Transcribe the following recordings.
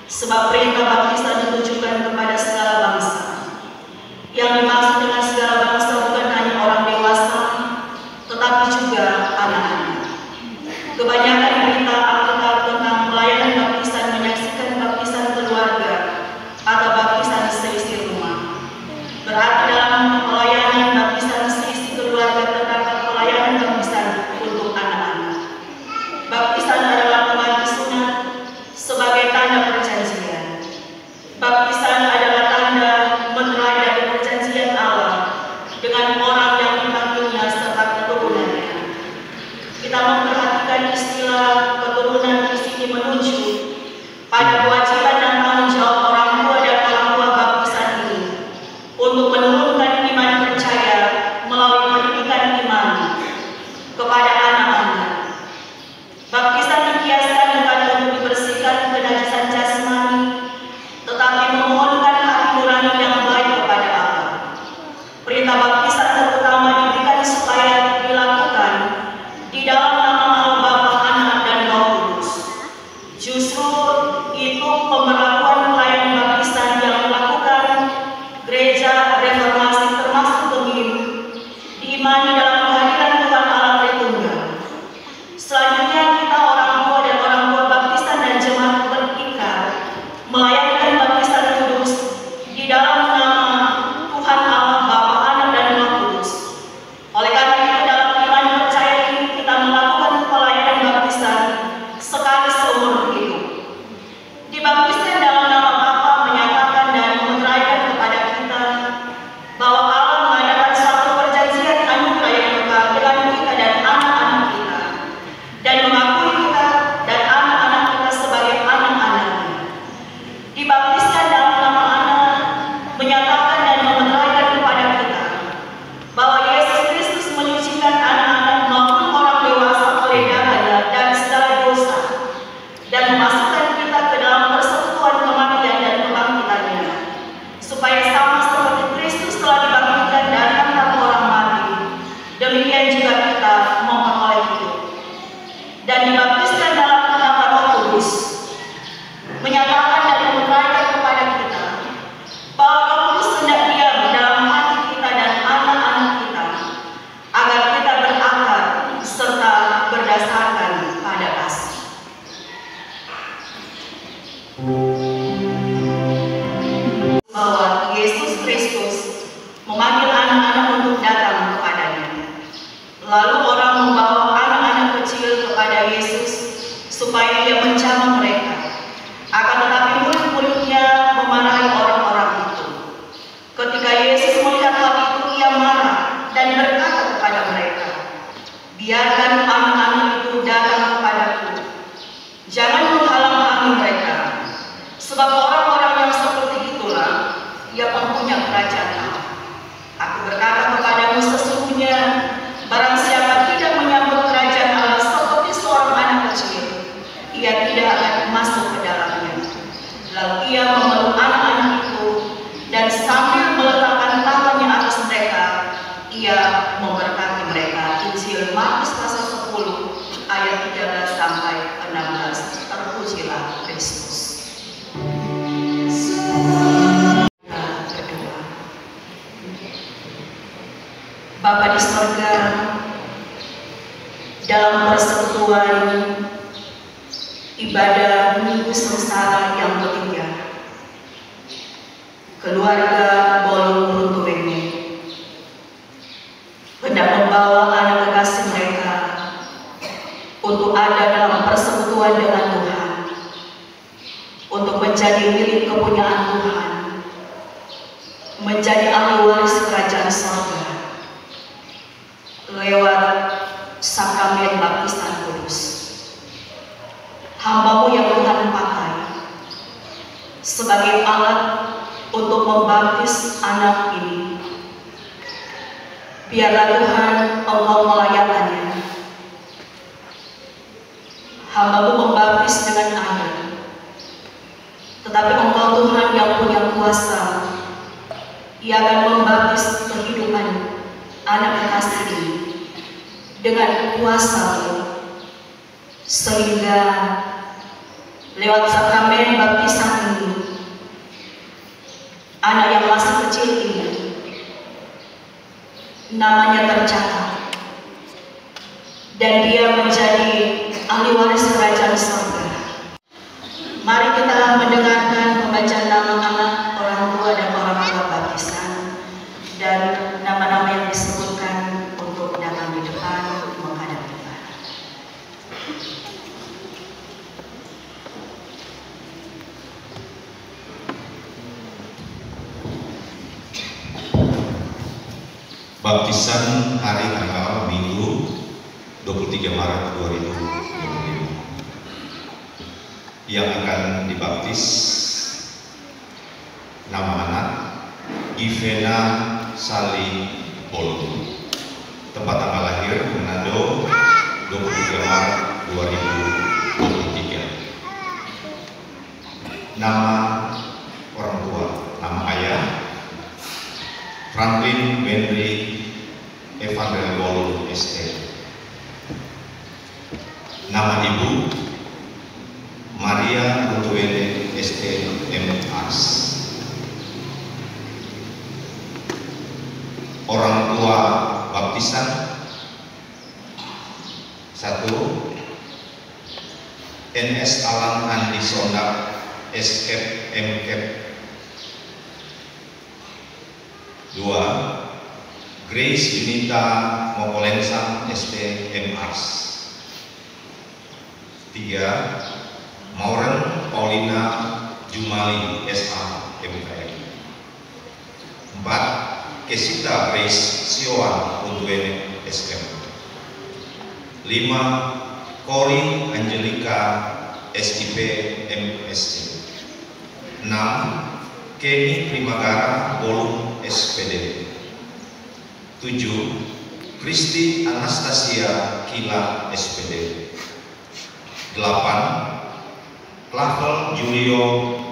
Sebab perintah baptisan ditujukan kepada segala bangsa. Yang dimaksud dengan segala bangsa bukan hanya orang dewasa, tetapi juga anak-anak. Kebanyakan berita Alkitab tentang pelayanan baptisan menyaksikan baptisan keluarga atau baptisan seisi rumah. Berarti dalam pelayanan baptisan seisi keluarga terdapat pelayanan baptisan untuk anak-anak. Baptisan adalah pengganti sunat sebagai tanda perjanjian. Baptisan adalah tanda meterai dari perjanjian Allah dengan orang yang dipanggilnya serta keturunannya. Kita memperhatikan istilah keturunan di sini menunjuk pada kewajiban dan tanggung jawab orang tua dan orang tua baptisan ini untuk menurunkan iman percaya melalui pendidikan iman kepada anak-anak. Baptisan dikiaskan bukan untuk dibersihkan kenajisan jasmani, tetapi memohonkan hati nurani yang baik kepada Allah. Perintah baptisan terutama diberikan supaya dilakukan di dalam nama Allah Bapa, Anak, dan Roh Kudus. Justru itu pemberlakuan pelayanan baptisan yang dilakukan gereja reformasi termasuk Gemim diimani dalam kehadiran Tuhan Allah Tritunggal. Selanjutnya kita orang tua dan orang tua baptisan dan jemaat berikrar melayanikan baptisan kudus di dalam nama Tuhan Allah Bapa, Anak, dan Roh Kudus. Oleh karena itu dalam iman percaya ini kita melakukan pelayanan baptisan sekali seumur hidup. Dibaptiskan dalam nama Bapa menyatakan dan memeteraikan kepada kita bahwa Allah mengadakan satu perjanjian anugerah yang kekal dengan kita dan anak-anak kita, dan mengakui kita dan anak-anak kita sebagai anak-anaknya. Dibaptiskan dalam nama Anak menyatakan dan memeteraikan kepada kita bahwa Yesus Kristus menyucikan anak-anak maupun orang dewasa oleh darahnya dan segala dosa, dan memasukkan kita ke dalam persekutuan kematian dan kebangkitannya, supaya sama seperti Kristus telah dibangkitkan dari antara orang mati, demikian juga kita memperoleh hidup. Dan dibaptiskan dalam nama Roh Kudus menyatakan dan memeteraikan kepada kita bahwa Roh Kudus hendak diam dalam hati kita dan anak-anak kita, agar kita berakar serta berdasarkan pada kasih. Bahwa Yesus Kristus memanggil anak-anak untuk datang kepadanya. Lalu orang membawa anak-anak kecil kepada Yesus supaya ia menjamah mereka. Akan tetapi murid-muridnya memarahi orang-orang itu. Ketika Yesus melihat hal itu, ia marah dan berkata kepada mereka, "Biarkan anak-anak itu datang kepadaku. Jangan menghalang-halangi mereka, sebab orang-orang yang seperti itulah yang mempunyai kerajaan Allah. Aku berkata kepadamu sesungguhnya, barang siapa tidak menyambut kerajaan Allah seperti seorang anak kecil, ia tidak akan masuk ke dalamnya." Lalu ia memeluk anak-anak itu dan sambil meletakkan tangannya atas mereka, ia memberkati mereka. Injil Markus pasal 10 ayat 13 sampai 16. Terpujilah Kristus. Bapa di sorga, dalam persekutuan ibadah minggu sengsara yang ketiga, keluarga Bolong Runtuwene hendak membawa anak kekasih mereka untuk ada dalam persekutuan dengan Tuhan, untuk menjadi milik kepunyaan Tuhan, menjadi ahli waris kerajaan surga lewat sakramen baptisan kudus. Hamba-Mu yang Tuhan pakai sebagai alat untuk membaptis anak ini, biarlah Tuhan Engkau melayakannya. Hamba-Mu membaptis dengan air, tetapi Engkau Tuhan yang punya kuasa, Ia akan membaptis kehidupan anak kekasih ini dengan kuasa-Mu, sehingga lewat sakramen baptisan namanya tercatat, dan dia menjadi ahli waris kerajaan surga. Mari kita mendengarkan pembacaan nama anak, orang tua dan orang tua baptisan, dan nama-nama yang disebutkan untuk datang di depan menghadap Tuhan. Baptisan hari tanggal Minggu 23 Maret 2025. Yang akan dibaptis nama anak Ivena Sali Bolu. Tempat tanggal lahir Manado 23 Maret 2023. Nama orang tua, nama ayah Franklin Benry Evangeline Bolu ST. Nama ibu Maria Runtuwene ST MS. Orang tua baptisan 1. NS Alan Andi Sondak SK MK. 2. Grace Yunita Mokolensang ST MS. 3. Mauren Paulina Jumali SA MKM. 4. Kesita Grace Sioan Runtuwene SM. 5. Kori Angelika SIP MSC. 6. Kenny Primagara Bolung SPD. 7. Kristi Anastasia Kila SPD. 8. Clavel Julio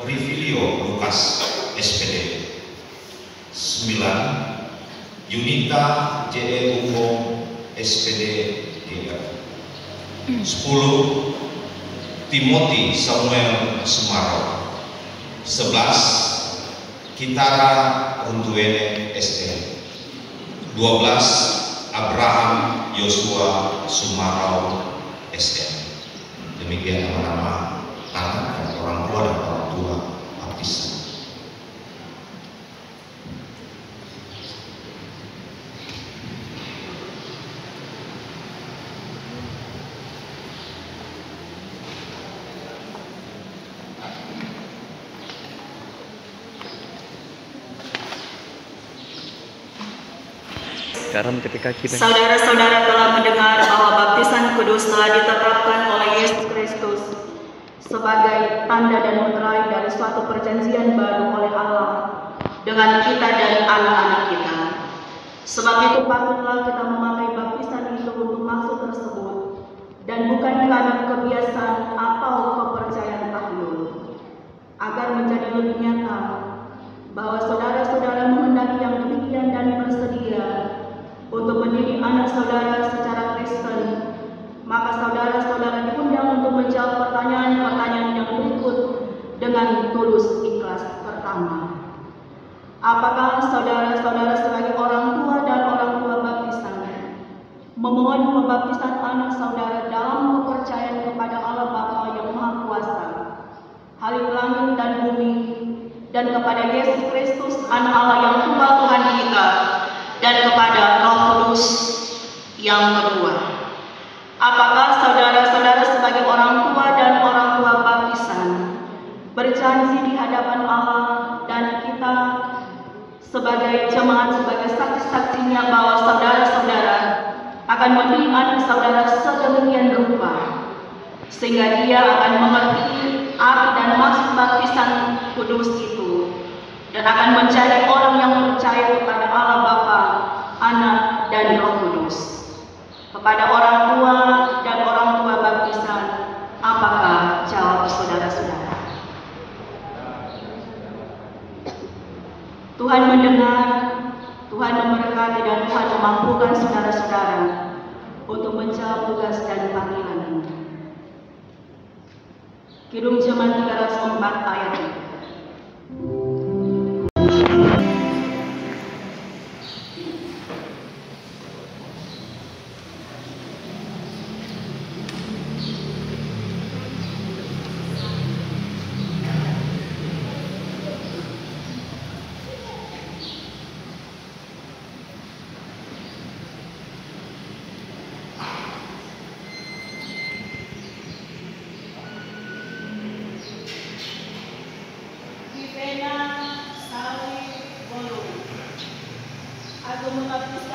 Rivilio Lukas SPD. 9. Yunita JE Ugo SPD GR. 10. Timothy Samuel Semarau. 11. Kitara Runtuwene ST. 12. Abraham Yosua Sumarau ST. Demikian nama-nama anak dan orang tua dan orang tua baptisan. Sekarang ketika kita saudara-saudara telah mendengar bahwa baptisan kudus telah ditetapkan oleh Yesus Kristus sebagai tanda dan meterai dari suatu perjanjian baru oleh Allah dengan kita dan anak-anak kita. Sebab itu patutlah kita memakai baptisan itu untuk maksud tersebut dan bukan karena kebiasaan atau kepercayaan tahlil, agar menjadi lebih nyata bahwa saudara-saudara menghendaki yang demikian dan bersedia untuk mendidik anak saudara secara Kristen, maka saudara-saudara diundang untuk menjawab pertanyaan-pertanyaan yang berikut dengan tulus ikhlas. Pertama, apakah saudara-saudara sebagai orang tua dan orang tua baptisan memohon pembaptisan anak saudara dalam kepercayaan kepada Allah Bapa yang Maha Kuasa, Halik langit dan bumi, dan kepada Yesus Kristus Anak Allah yang tunggal Tuhan kita, dan kepada Roh Kudus yang kedua? Apakah saudara-saudara sebagai orang tua dan orang tua baptisan berjanji di hadapan Allah dan kita sebagai jemaat, sebagai saksi-saksinya bahwa saudara-saudara akan mendidik anak saudara sedemikian rupa sehingga dia akan mengerti arti dan maksud baptisan kudus itu dan akan menjadi orang yang percaya kepada Allah Bapa, Anak, dan Roh Kudus? Kepada orang tua dan orang tua baptisan, apakah jawab saudara-saudara? Tuhan mendengar, Tuhan memberkati, dan Tuhan memampukan saudara-saudara untuk menjawab tugas dan panggilan ini. Kidung Jemaat 304 ayat 3.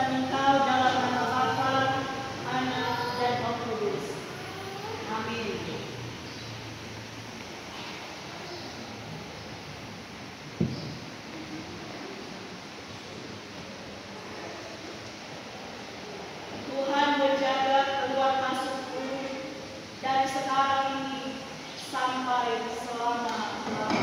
Engkau dalam nama Bapa, Anak, dan Roh Kudus. Amin. Tuhan menjaga keluar masukku dari sekarang ini sampai selama-lamanya.